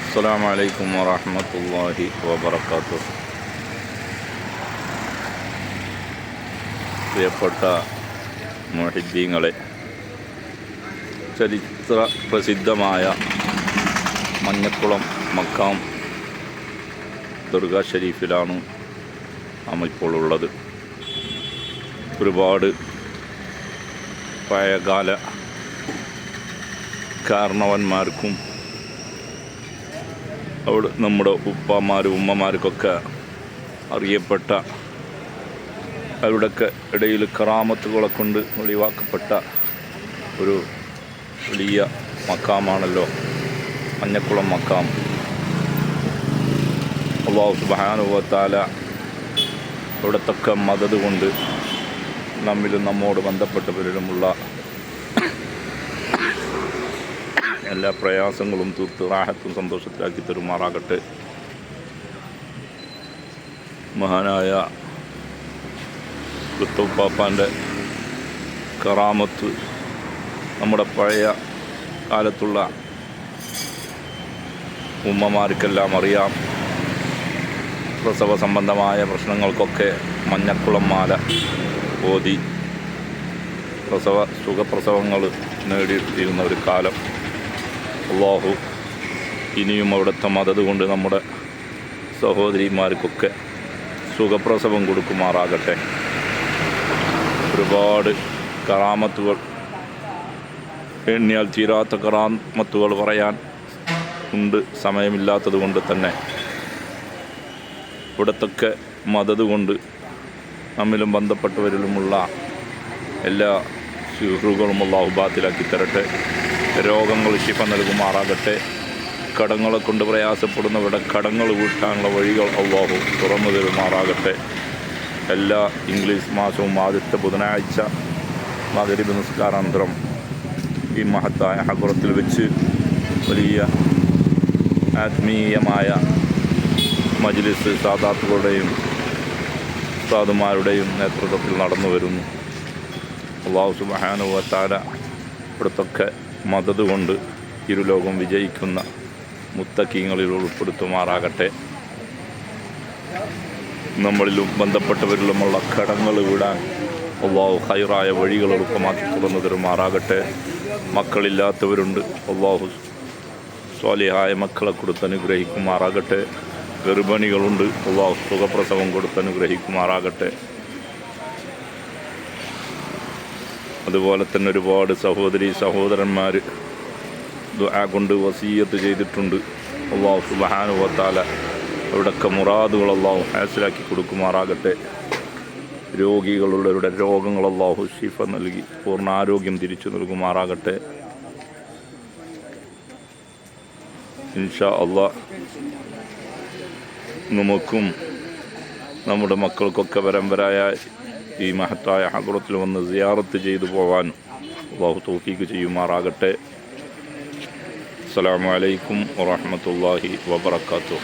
അസ്സലാമു അലൈക്കും വറഹ്മത്തുള്ളാഹി വബറകാതുഹു. പ്രിയപ്പെട്ട മുഹിബ്ബീങ്ങളെ, ചരിത്ര പ്രസിദ്ധമായ മഞ്ഞക്കുളം മക്കാം ദർഗാ ഷരീഫിലാണ് നാം ഇപ്പോൾ ഉള്ളത്. ഒരുപാട് പഴയകാല കാരണവന്മാർക്കും അവിടെ നമ്മുടെ ഉപ്പമാരും ഉമ്മമാർക്കൊക്കെ അറിയപ്പെട്ട, അവരുടെയൊക്കെ ഇടയിൽ കറാമത്തുകളെ കൊണ്ട് വെളിവാക്കപ്പെട്ട ഒരു വലിയ മക്കാമാണല്ലോ മഞ്ഞക്കുളം മക്കാം. അല്ലാഹു സുബ്ഹാനഹു വ തആല ഇവിടത്തൊക്കെ മദദ് കൊണ്ട് നമ്മിലും നമ്മോട് ബന്ധപ്പെട്ടവരിലുമുള്ള എല്ലാ പ്രയാസങ്ങളും തീർത്ത് റാഹത്തും സന്തോഷത്തിലാക്കി തരുമാറാകട്ടെ. മഹാനായ കുത്തുപ്പാപ്പാൻ്റെ കറാമത്ത് നമ്മുടെ പഴയ കാലത്തുള്ള ഉമ്മമാർക്കെല്ലാം അറിയാം. പ്രസവ സംബന്ധമായ പ്രശ്നങ്ങൾക്കൊക്കെ മഞ്ഞക്കുളം മാല ഓതി സുഖപ്രസവങ്ങൾ നേടിയിരുന്ന ഒരു കാലം. അല്ലാഹു ഇനിയും അവിടുത്തെ മദദ് കൊണ്ട് നമ്മുടെ സഹോദരിമാർക്കൊക്കെ സുഖപ്രസവം കൊടുക്കുമാറാകട്ടെ. ഒരുപാട് കറാമത്തുകൾ, എണ്ണിയാൽ തീരാത്ത കറാമത്തുകൾ പറയാൻ ഉണ്ട്. സമയമില്ലാത്തത് കൊണ്ട് തന്നെ ഇവിടത്തൊക്കെ മദദ് കൊണ്ട് നമ്മിലും ബന്ധപ്പെട്ടവരിലുമുള്ള എല്ലാ ശുഹ്റുകളും അല്ലാഹു ബാത്തിലാക്കി തരട്ടെ. രോഗങ്ങൾ ശിഫ നൽകുമാറാകട്ടെ. കടങ്ങളെ കൊണ്ട് പ്രയാസപ്പെടുന്നവരുടെ കടങ്ങൾ വീട്ടാനുള്ള വഴികൾ അല്ലാഹു തുറന്നു തരുമാറാകട്ടെ. എല്ലാ ഇംഗ്ലീഷ് മാസവും ആദ്യത്തെ ബുധനാഴ്ച മഗ്‌രിബ് നിസ്കാരാനന്തരം ഈ മഹത്തായ ഹഖറത്തിൽ വെച്ച് വലിയ ആത്മീയമായ മജ്ലിസ് സാദാത്തുകളുടെയും ഉസ്താദുമാരുടെയും നേതൃത്വത്തിൽ നടന്നു വരുന്നു. അല്ലാഹു സുബ്ഹാനഹു വ തആല ഇവിടത്തൊക്കെ മദദ് കൊണ്ട് ഇരുലോകം വിജയിക്കുന്ന മുത്തഖീങ്ങളിൽ ഉൾപ്പെടുത്തുമാറാകട്ടെ. നമ്മളിലും ബന്ധപ്പെട്ടവരിലുമുള്ള കടങ്ങൾ വിടാൻ അല്ലാഹു ഹൈറായ വഴികൾ എളുപ്പമാക്കി തുറന്നു തരുമാറാകട്ടെ. മക്കളില്ലാത്തവരുണ്ട്, അല്ലാഹു സ്വാലിഹായ മക്കളെ കൊടുത്ത് അനുഗ്രഹിക്കുമാറാകട്ടെ. ഗർഭിണികളുണ്ട്, അല്ലാഹു സുഖപ്രസവം കൊടുത്ത് അനുഗ്രഹിക്കുമാറാകട്ടെ. അതുപോലെ തന്നെ ഒരുപാട് സഹോദരി സഹോദരന്മാർ ദുആ കൊണ്ട് വസിയ്യത്ത് ചെയ്തിട്ടുണ്ട്. അല്ലാഹു സുബ്ഹാനഹു വ തആല അവിടെയൊക്കെ മുറാദുകൾ അല്ലാഹു ഹാസിലാക്കി കൊടുക്കുമാറാകട്ടെ. രോഗികളുള്ളവരുടെ രോഗങ്ങൾ അല്ലാഹു ശിഫ നൽകി പൂർണ്ണ ആരോഗ്യം തിരിച്ചു നൽകുമാറാകട്ടെ. ഇൻഷാ അല്ലാഹ് നമുക്കും നമ്മുടെ മക്കൾക്കൊക്കെ പരമ്പരായ ഈ മഹത്തായ ഹഖറത്തിൽ വന്ന് സിയാറത്ത് ചെയ്തു പോകാൻ അല്ലാഹു തൗഫീഖ് ചെയ്യുമാറാകട്ടെ. അസ്സലാമു അലൈക്കും വറഹ്മത്തുള്ളാഹി വബറകാതുഹു.